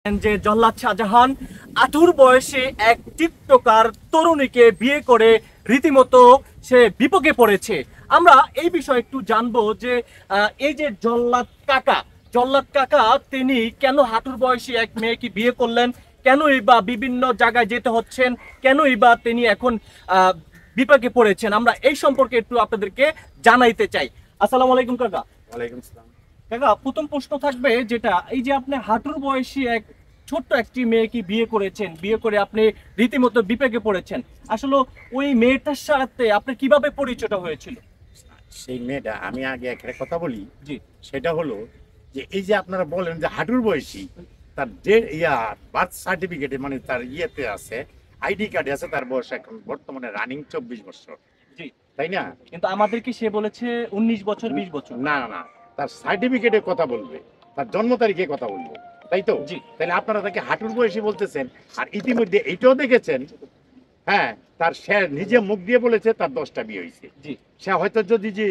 যে জল্লাদ শাহজাহান আঠুর বয়সে এক টিকটকার তরুণীকে বিয়ে করে রীতিমতো সে বিপদে পড়েছে। আমরা এই বিষয়ে একটু জানবো যে এই যে জল্লাদ কাকা তিনি কেন হাঁটুর বয়সী এক মেয়েকে বিয়ে করলেন, কেনই বা বিভিন্ন জায়গায় যেতে হচ্ছেন, কেনই বা তিনি এখন বিপাকে পড়েছেন, আমরা এই সম্পর্কে একটু আপনাদেরকে জানাইতে চাই। আসসালামু আলাইকুম কাকা। ওয়ালাইকুম সালাম। কাকা, প্রথম প্রশ্ন থাকবে যেটা, এই যে আপনি হাঁটুর বয়সী এক ছোট্ট একটি মেয়েকে বিয়ে করেছেন, বিয়ে করে আপনি রীতিমতো বিপাকে পড়েছেন, আসলে ওই মেয়েটার সাথে আপনার কিভাবে পরিচয়টা হয়েছিল? সেই মেয়েটা, আমি আগে একটা কথা বলি। জি। সেটা হলো যে এই যে আপনারা বলেন যে হাঁটুর বয়সী, তার যে বার্থ সার্টিফিকেটে মানে তার ইয়েতে আছে, আইডি কার্ডে আছে তার বয়স এখন বর্তমানে রানিং 24 বছর। জি। তাই না? কিন্তু আমাদেরকে সে বলেছে 19 বছর 20 বছর। না না না, তার সার্টিফিকেটে কথা বলবে, তার জন্ম তারিখে কথা বলবে, তাই তো? জি। তাহলে আপনারা তাকে হাঁটুর বয়সী বলতেছেন। আর ইতিমধ্যে এটাও দেখেছেন, হ্যাঁ, তার সে নিজে মুখ দিয়ে বলেছে তার 10টা বিয়ে হয়েছে। জি। সে হয়তো যদি যে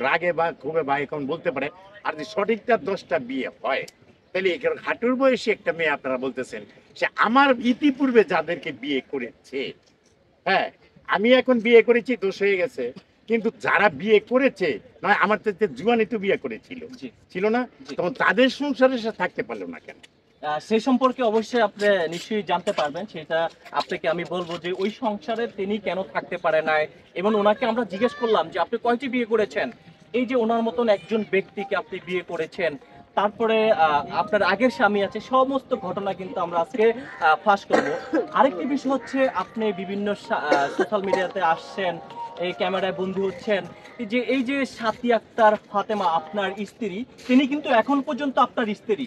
রাগে বা ক্ষোভে বা এখন বলতে পারে, আর যদি সঠিক তার 10টা বিয়ে হয়, তাহলে এখানে হাঁটুর বয়সী একটা মেয়ে আপনারা বলতেছেন সে আমার ইতিপূর্বে যাদেরকে বিয়ে করেছে, হ্যাঁ, আমি এখন বিয়ে করেছি, দোষ হয়ে গেছে, কিন্তু যারা বিয়ে করেছে নয় আমার থেকে জুয়ানি তো বিয়ে করেছিল, জি। ছিল না? জি। তখন তাদের সংসারে সে থাকতে পারলো না কেন? সে সম্পর্কে অবশ্যই আপনি নিশ্চয়ই জানতে পারবেন, সেটা আপনাকে আমি বলবো যে ওই সংসারে তিনি কেন থাকতে পারে নাই, এবং ওনাকে আমরা জিজ্ঞেস করলাম যে আপনি কয়টি বিয়ে করেছেন, এই যে ওনার মতন একজন ব্যক্তিকে আপনি বিয়ে করেছেন, তারপরে আপনার আগের স্বামী আছে, সমস্ত ঘটনা কিন্তু আমরা আজকে ফাঁস করব। আরেকটি বিষয় হচ্ছে, আপনি বিভিন্ন সোশ্যাল মিডিয়াতে আসছেন, এই ক্যামেরায় বন্দী হচ্ছেন, এই যে সাথী আক্তার ফাতেমা আপনার স্ত্রী, তিনি কিন্তু এখন পর্যন্ত আপনার স্ত্রী,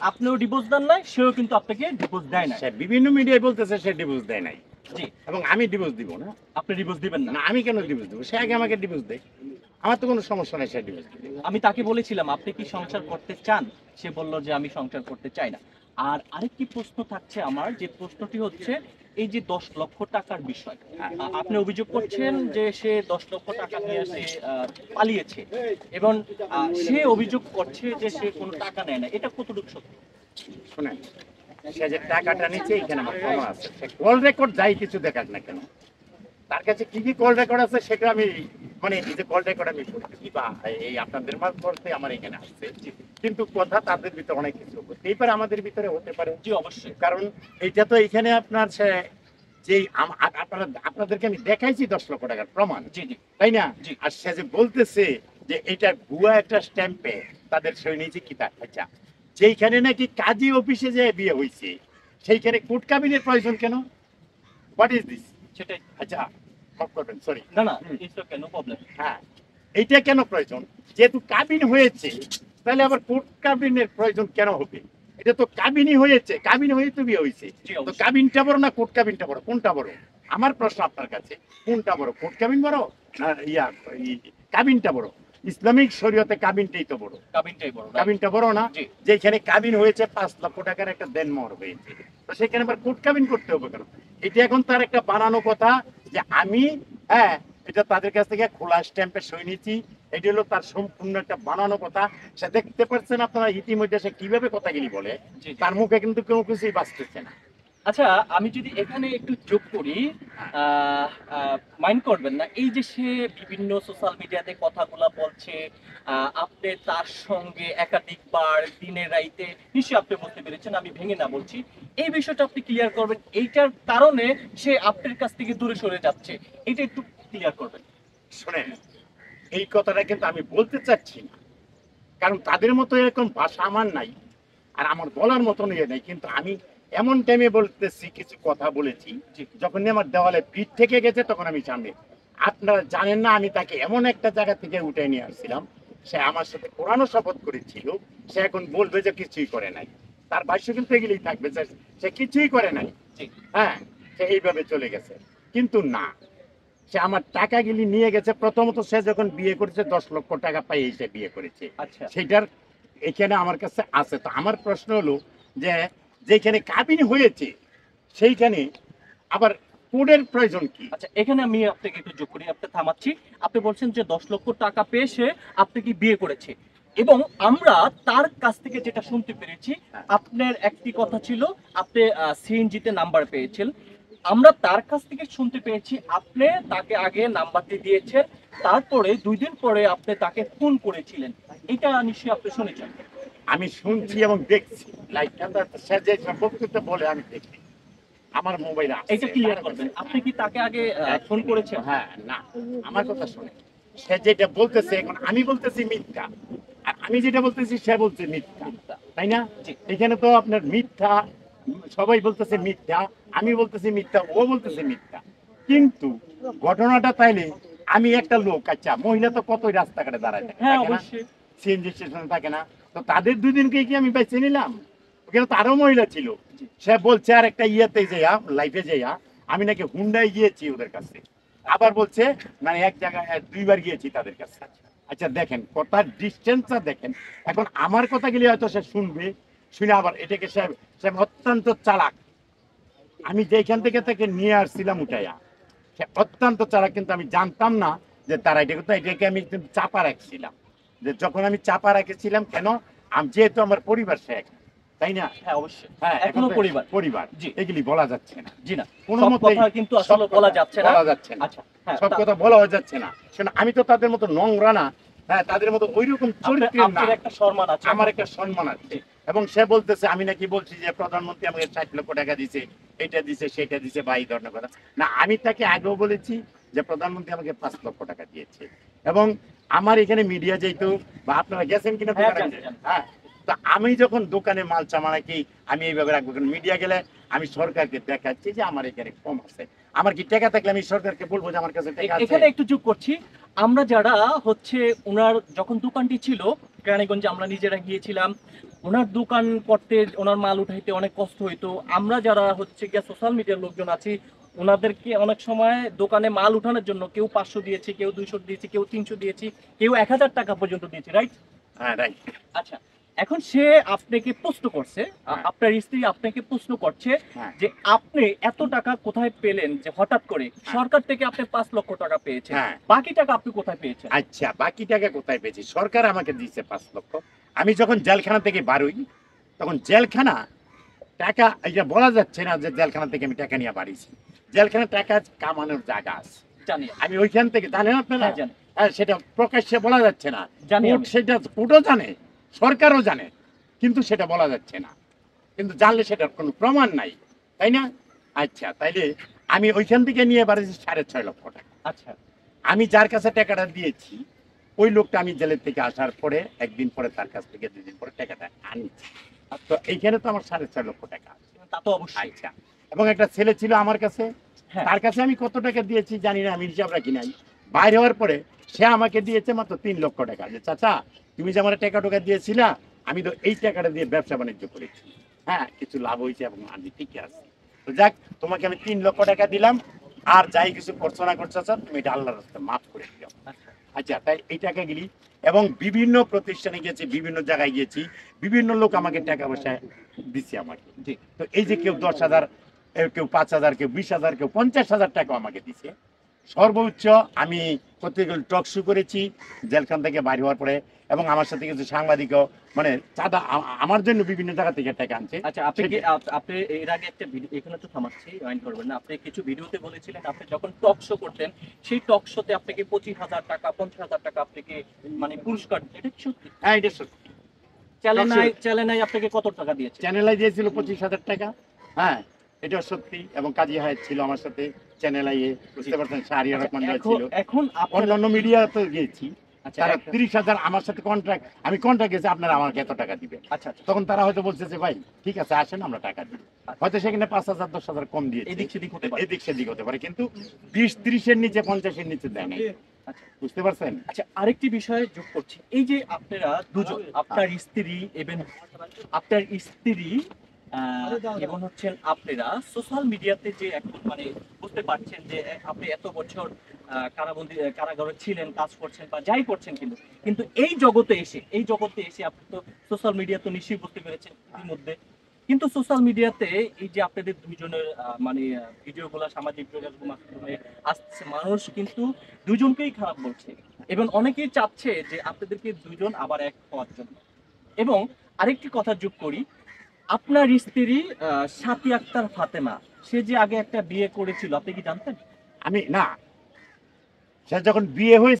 আপনিও ডিভোর্স দেন নাই, সেও কিন্তু আপনাকে ডিভোর্স দেয় না। সে বিভিন্ন মিডিয়ায় বলতেছে সে ডিভোর্স দেয় নাই, জি। এবং আমি ডিভোর্স দিব না। আপনি ডিভোর্স দিবেন না? না, আমি কেন ডিভোর্স দেবো? সে আগে আমাকে ডিভোর্স দেয়, আমার তো কোনো সমস্যা নাই, সে ডিভোর্স দিবে। আমি তাকে বলেছিলাম আপনি কি সংসার করতে চান, সে বলল যে আমি সংসার করতে চাই না। আর আরেকটি প্রশ্ন থাকছে আমার, যে প্রশ্নটি হচ্ছে এই যে 10 লক্ষ টাকার বিষয়, আপনি অভিযোগ করছেন যে সে 10 লক্ষ টাকা নিয়ে সে পালিয়েছে, এবং সে অভিযোগ করছে যে সে কোনো টাকা নেয় না, এটা কতটুকু সত্য? শোনেন, সে যে টাকাটা নিচ্ছে এখানে আমার প্রমাণ আছে, সে কল রেকর্ড যাই কিছু দেখাক না কেন, তার কাছে কি কি কল রেকর্ড আছে সেটা আমি, মানে এই যে কল রেকর্ড আমি শুনতেছি বা এই আপনাদের মারফতে আমার এখানে আসছে, কিন্তু কথা তাদের ভিতরে অনেক কিছু হতেই পারে, আমাদের ভিতরে হতে পারে। জি, অবশ্যই। কারণ এইটা তো এখানে আপনার সে যে আপনারা আপনাদেরকে আমি দেখাইছি 10 লক্ষ টাকার প্রমাণ, জি জি তাই না? জি। আর সে যে বলতেছে যে এটা ভুয়া একটা স্ট্যাম্পে তাদের সই নিয়েছে কি তা, আচ্ছা, যেইখানে নাকি কাজী অফিসে যে বিয়ে হয়েছে সেইখানে কোর্ট কাবিনের প্রয়োজন কেন? What is this? সেটাই। আচ্ছা, মাফ করবেন, সরি। না না, ইটস ওকে, নো প্রবলেম। হ্যাঁ, এইটা কেন প্রয়োজন? যেহেতু কাবিন হয়েছে, তাহলে আবার কোর্ট কাবিনের প্রয়োজন কেন হবে? এটা তো কাবিনই হয়েছে, কাবিন হয়ে তো বিয়ে হয়েছে। জি, তো অবশ্যই। কাবিনটা বড় না কোর্ট কাবিনটা বড়? কোনটা বড়? আমার প্রশ্ন আপনার কাছে, কোনটা বড়, কোর্ট কাবিন বড় না কাবিনটা বড়? ইসলামিক শরীয়তে কাবিনটাই তো বড়। কাবিনটাই বড়, right? কাবিনটা বড় না? জি। যেখানে কাবিন হয়েছে 5 লক্ষ টাকার একটা দেনমোহর হয়েছে, তো সেখানে আবার কোর্ট কাবিন করতে হবে কেন? এটা এখন তার একটা বানানো কথা যে আমি, হ্যাঁ, এটা তাদের কাছ থেকে খোলা স্ট্যাম্পে সই নিয়েছি, এটি হলো তার সম্পূর্ণ একটা বানানো কথা। সে দেখতে পাচ্ছেন আপনারা ইতিমধ্যে সে কিভাবে কথাগুলি বলে, জি, জি। তার মুখে কিন্তু কোনো কিছুই বাঁচতেছে না। আচ্ছা, আমি যদি এখানে একটু যোগ করি, মাইন্ড করবেন না, এই যে সে বিভিন্ন সোশ্যাল মিডিয়াতে কথাগুলা বলছে, আপনি তার সঙ্গে একাধিকবার দিনে রাইতে, নিশ্চয়ই আপনি বলতে পেরেছেন, আমি ভেঙে না বলছি, এই বিষয়টা আপনি ক্লিয়ার করবেন, এইটার কারণে সে আপনার কাছ থেকে দূরে সরে যাচ্ছে, এটা একটু ক্লিয়ার করবেন। শোনেন, এই কথাটা কিন্তু আমি বলতে চাচ্ছি না, কারণ তাদের মতো এরকম ভাষা আমার নাই, আর আমার বলার মতন ইয়ে নেই, কিন্তু আমি এমন টাইমে বলতেছি, কিছু কথা বলেছি যখন আমার দেওয়ালে পিঠ থেকে গেছে, তখন আমি সামনে, আপনারা জানেন না, আমি তাকে এমন একটা জায়গা থেকে উঠে নিয়ে আসছিলাম, সে আমার সাথে কোরআনও শপথ করেছিল, সে এখন বলবে যে কিছুই করে নাই, তার ভাষ্য কিন্তু এগুলোই থাকবে যে সে কিছুই করে নাই, হ্যাঁ, সে এইভাবে চলে গেছে। কিন্তু না, সে আমার টাকাগুলি নিয়ে গেছে। প্রথমত সে যখন বিয়ে করেছে 10 লক্ষ টাকা পাই সে বিয়ে করেছে, আচ্ছা। সেটার এখানে আমার কাছে আছে। তো আমার প্রশ্ন হলো যে যেখানে কাবিন হয়েছে সেইখানে আবার কোডের প্রয়োজন কি? আচ্ছা, এখানে আমি আপনাকে একটু যোগ করি, আপনি থামাচ্ছি। আপনি বলছেন যে 10 লক্ষ টাকা পেয়ে সে আপনাকে বিয়ে করেছে, এবং আমরা তার কাছ থেকে যেটা শুনতে পেরেছি, আপনার একটি কথা ছিল আপনি সিএনজিতে নাম্বার পেয়েছেন। আমরা তার কাছ থেকে শুনতে পেয়েছি আপনি তাকে আগে নাম্বারটি দিয়েছেন, তারপরে 2 দিন পরে আপনি তাকে ফোন করেছিলেন। এটা নিশ্চয়ই আপনি শুনেছেন। আমি শুনছি এবং দেখছি লাইভটা, সে যে বক্তৃতা বলে আমি দেখি, আমার মোবাইল আছে। এটা ক্লিয়ার করবেন, আপনি কি তাকে আগে ফোন করেছেন? হ্যাঁ, না, আমার কথা শুনে, সে যেটা বলতেছে এখন আমি বলতেছি মিথ্যা, আর আমি যেটা বলতেছি সে বলছে মিথ্যা, তাই না? জি। এখানে তো আপনার মিথ্যা, সবাই বলতেছে মিথ্যা, আমি বলতেছি মিথ্যা, ও বলতেছে মিথ্যা। কিন্তু ঘটনাটা তাইলে আমি একটা লোক, আচ্ছা মহিলা তো কতই রাস্তাঘাটে দাঁড়ায় থাকে, হ্যাঁ থাকে না? অবশ্যই। সিএনজি স্টেশনে থাকে না? তো তাদের দুদিনকে কি আমি বেছে নিলাম? ওখানে তো আরো মহিলা ছিল। সে বলছে আর একটা ইয়েতে যাইয়া, লাইফে যাইয়া, আমি নাকি হুন্ডায় গিয়েছি ওদের কাছে। আবার বলছে মানে এক জায়গায় 2বার গিয়েছি তাদের কাছে। আচ্ছা দেখেন কথার ডিস্টেন্সটা দেখেন। এখন আমার কথা গেলে হয়তো সে শুনবে, শুনে আবার এটাকে সে সে অত্যন্ত চালাক। আমি যেখান থেকে তাকে নিয়ে আসছিলাম উঠাইয়া, সে অত্যন্ত চালাক, কিন্তু আমি জানতাম না যে তারা এটা করতো। এটাকে আমি কিন্তু চাপা রাখছিলাম, যে যখন আমি চাপা রাখেছিলাম কেন, আমি যেহেতু আমার পরিবার সে এক, তাই না? হ্যাঁ অবশ্যই। হ্যাঁ, এখন এখনো তো পরিবার। পরিবার, জি। এগুলি বলা যাচ্ছে না, জি না, কোনো সব মতেই কথা কিন্তু সব আসলে কথা বলা যাচ্ছে না। বলা যাচ্ছে না। আচ্ছা, হ্যাঁ, সব কথা বলা যাচ্ছে না, শোনো আমি তো তাদের মতো নোংরা না, হ্যাঁ তাদের মতো ওইরকম চরিত্রের না, আপনার একটা সম্মান আছে। আমার একটা সম্মান আছে। এবং সে বলতেছে আমি নাকি বলছি যে প্রধানমন্ত্রী আমাকে 60 লক্ষ টাকা দিছে, এটা দিছে সেটা দিছে, বা এই ধরনের কথা না। আমি তাকে আগেও বলেছি যে প্রধানমন্ত্রী আমাকে 5 লক্ষ টাকা দিয়েছে। এবং আমার এখানে মিডিয়া যেহেতু, বা আপনারা গেছেন কিনা হ্যাঁ, দোকানে, জানি, জানি। হ্যাঁ, তো আমি যখন দোকানে মাল চামানা কি আমি এইভাবে রাখবো, কারণ মিডিয়া গেলে আমি সরকারকে দেখাচ্ছি যে আমার এখানে কম আছে। আমার কি টাকা থাকলে আমি সরকারকে বলবো যে আমার কাছে টাকা আছে? এখানে একটু যোগ করছি, আমরা যারা হচ্ছে ওনার যখন দোকানটি ছিল কেরানীগঞ্জে, আমরা নিজেরা গিয়েছিলাম ওনার দোকান করতে, ওনার মাল উঠাইতে অনেক কষ্ট হইতো। আমরা যারা হচ্ছে গিয়া সোশ্যাল মিডিয়ার লোকজন আছি, ওনাদেরকে অনেক সময় দোকানে মাল উঠানোর জন্য কেউ 500 দিয়েছি, কেউ 200 দিয়েছি, কেউ 300 দিয়েছি, কেউ 1000 টাকা পর্যন্ত দিয়েছি, রাইট? হ্যাঁ, রাইট। আচ্ছা, এখন সে আপনাকে প্রশ্ন করছে, হ্যাঁ। আপনার স্ত্রী আপনাকে প্রশ্ন করছে হ্যাঁ। যে আপনি এত টাকা কোথায় পেলেন, যে হঠাৎ করে সরকার থেকে আপনি 5 লক্ষ টাকা পেয়েছেন, হ্যাঁ। বাকি টাকা আপনি কোথায় পেয়েছেন? আচ্ছা, বাকি টাকা কোথায় পেয়েছি? সরকার আমাকে দিয়েছে 5 লক্ষ। আমি যখন জেলখানা থেকে বাড়ি, তখন জেলখানা টাকা, এটা বলা যাচ্ছে না যে জেলখানা থেকে আমি টাকা নিয়ে বাড়িছি। জেলখানা টাকা কামানোর জায়গা আছে, জানি। আমি ওইখান থেকে, জানেন আপনারা? হ্যাঁ, জানি। হ্যাঁ, সেটা প্রকাশ্যে বলা যাচ্ছে না। জানি কোর্ট আমি। সেটা, কোর্টও জানে, সরকারও জানে, কিন্তু সেটা বলা যাচ্ছে না। কিন্তু জানলে সেটার কোনো প্রমাণ নাই, তাই না? আচ্ছা, তাইলে আমি ওইখান থেকে নিয়ে বাড়িছি 6.5 লক্ষ টাকা। আচ্ছা, আমি যার কাছে টাকাটা দিয়েছি, ওই লোকটা আমি জেলের থেকে আসার পরে একদিন পরে তার কাছ থেকে 2 দিন পরে টাকাটা আনিছি। তো এইখানে তো আমার 6.5 লক্ষ টাকা আছে। তা তো অবশ্যই। আচ্ছা, এবং একটা ছেলে ছিল আমার কাছে, হ্যাঁ। তার কাছে আমি কত টাকা দিয়েছি জানি না, আমি হিসাব রাখি নাই। বাইরে হওয়ার পরে সে আমাকে দিয়েছে মাত্র 3 লক্ষ টাকা, যে চাচা তুমি যে আমার টাকা টোকা দিয়েছিলা, আমি তো এই টাকাটা দিয়ে ব্যবসা বাণিজ্য করেছি, হ্যাঁ কিছু লাভ হয়েছে এবং আমি ঠিকই আছি। তো যাক, তোমাকে আমি 3 লক্ষ টাকা দিলাম, আর যাই কিছু করছো না করছো স্যার, তুমি এটা আল্লাহর রাস্তায় মাফ করে দিও। আচ্ছা, আচ্ছা, তাই এই টাকা গেলি, এবং বিভিন্ন প্রতিষ্ঠানে গেছি, বিভিন্ন জায়গায় গিয়েছি, বিভিন্ন লোক আমাকে টাকা পয়সা দিচ্ছে আমাকে। জি। তো এই যে কেউ 10,000, কেউ 5,000, কেউ 20,000, কেউ 50,000 টাকা আমাকে দিছে। সর্বোচ্চ আমি প্রত্যেক টক শো করেছি জেলখান থেকে বাইরে হওয়ার পরে, এবং আমার সাথে কিছু সাংবাদিকও মানে চাঁদা আমার জন্য বিভিন্ন জায়গা থেকে টাকা আনছে। আচ্ছা, আপনি কি সেটা- আপনি এর আগে একটা ভিডিও, এখানে তো থামাচ্ছি, মাইন্ড করবেন না, আপনি কিছু ভিডিওতে বলেছিলেন আপনি যখন টক শো করতেন, সেই টক শোতে আপনাকে 25,000 টাকা 50,000 টাকা আপনাকে মানে পুরস্কার, এটা কি সত্যি? হ্যাঁ, এটা সত্যি। চ্যালেঞ্জ আপনাকে কত টাকা দিয়েছে? চ্যানেলে দিয়েছিল 25,000 টাকা। হ্যাঁ, এটা সত্যি। এবং কাজী হায়াত ছিল আমার সাথে চ্যানেল আইয়ে, বুঝতে পারছেন, শাহরিয়ার আচ্ছা, রহমান ভাই এখন ছিল। এখন আপনার অন্যান্য মিডিয়াতে গিয়েছি, আচ্ছা, তারা 30,000 আমার সাথে কন্ট্রাক্ট, আমি কন্ট্রাক্ট গেছি আপনারা আমাকে এত টাকা দিবেন। আচ্ছা, আচ্ছা, তখন তারা হয়তো বলছে যে ভাই ঠিক আছে আসেন আমরা টাকা দিই, হয়তো সেখানে 5,000 10,000 কম দিয়েছে, এদিক সেদিক হতে পারে। এদিক সেদিক হতে পারে, কিন্তু 20-30-এর নিচে 50-এর নিচে দেয় নাই। আচ্ছা, বুঝতে পারছেন? আচ্ছা, আরেকটি বিষয় যোগ করছি, এই যে আপনারা দুজন, আপনার স্ত্রী এবং আপনার স্ত্রী এবং হচ্ছেন আপনারা সোশ্যাল মিডিয়াতে যে এখন মানে বুঝতে পারছেন যে আপনি এত বছর কারাবন্দী, কারাগারে ছিলেন, কাজ করছেন বা যাই করছেন, কিন্তু কিন্তু এই জগতে এসে আপনি তো সোশ্যাল মিডিয়া তো নিশ্চয়ই বুঝতে পেরেছেন ইতিমধ্যে, কিন্তু সোশ্যাল মিডিয়াতে এই যে আপনাদের দুইজনের মানে ভিডিওগুলো সামাজিক যোগাযোগ মাধ্যমে আসছে, মানুষ কিন্তু দুজনকেই খারাপ বলছে। এবং অনেকেই চাচ্ছে যে আপনাদেরকে দুজন আবার এক হওয়ার জন্য। এবং আরেকটি কথা যোগ করি, আপনার স্ত্রী সাথী আক্তার ফাতেমা, সে যে আগে একটা বিয়ে করেছিল, আপনি কি জানতেন? আমি না, সে যখন বিয়ে হয়েছে